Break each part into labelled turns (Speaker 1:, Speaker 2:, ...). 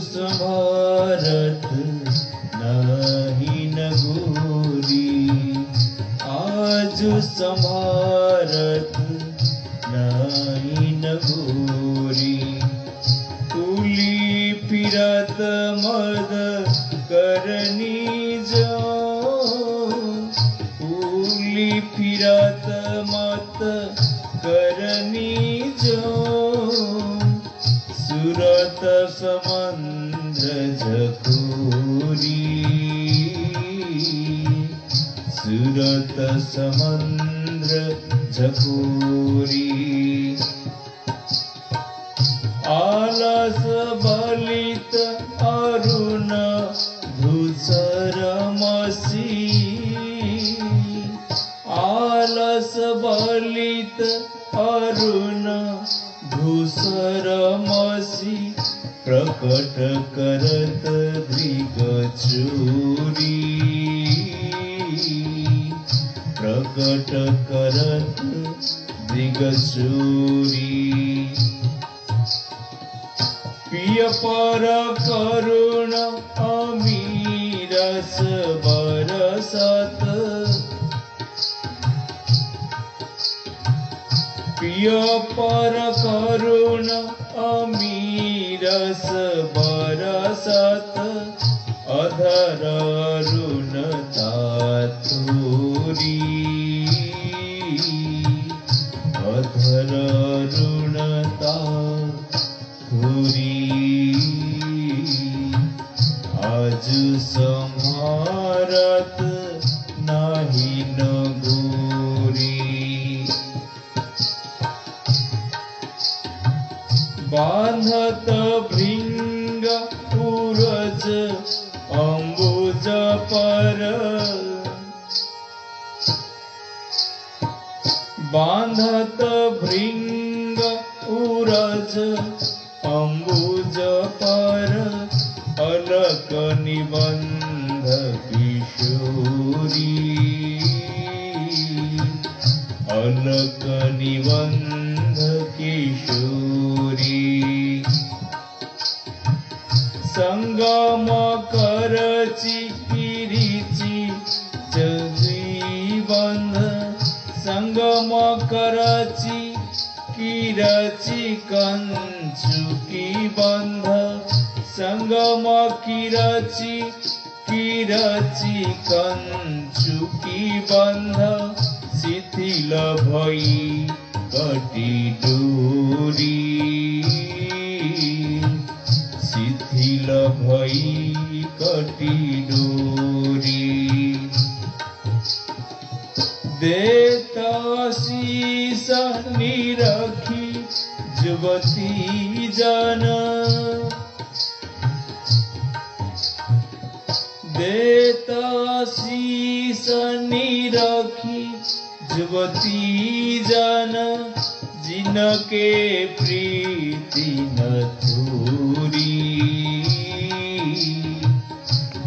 Speaker 1: संभारत नहीं न गोरी, आज संभारत नहीं न गोरी। तुली फिरत मद करनी जो, तुली फिरत मत करनी जो, सुरत समंद्र झकोरी, सुरत समंद्र झकोरी। आलस बलित अरुण धूसर मसी, आलस बलित अरुण धूसर मसी, प्रकट करत दृगचूरी, प्रकट करत दृगचूरी। पिय पर करुण अमीरस बरसत, पिय पर करुण अमीरस बरसत, अधर अरुणता थोरी, अधर अरुणता थोरी। आज संभारत नहीं न गोरी, बांधत भृंग उरज अम्बुज पर, बांधत भृंग उरज अम्बुज पर, अलक निबंध किशोरी, अलक निबंध किशोरी। संगम करची किरीची जीवंध, संगम करची किरची कंचुकी बंध, संगम किरची किरची कंचुकी बंध, शिथिल भई कटी डोरी, शिथिल भई कटी डोरी। देता शीस निरखी जुवती जन, देता शीस निरखी जुवती जन, जिनके प्रीति न थोरी,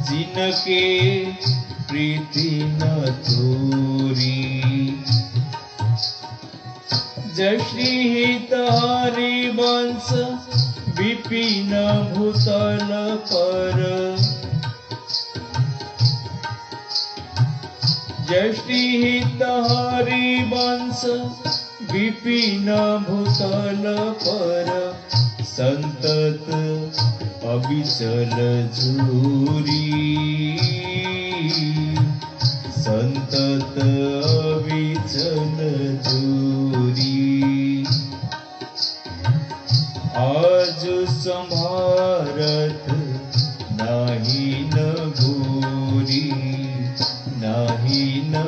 Speaker 1: जिनके प्रीति न थोरी। जय श्री हित हरिवंश विपिन भूतल पर, जय श्री हित हरिवंश विपिन भूतल पर, संतत अविचल झूरी, संतत अविचल झूरी। आज संभारत नाही न गोरी, नाही न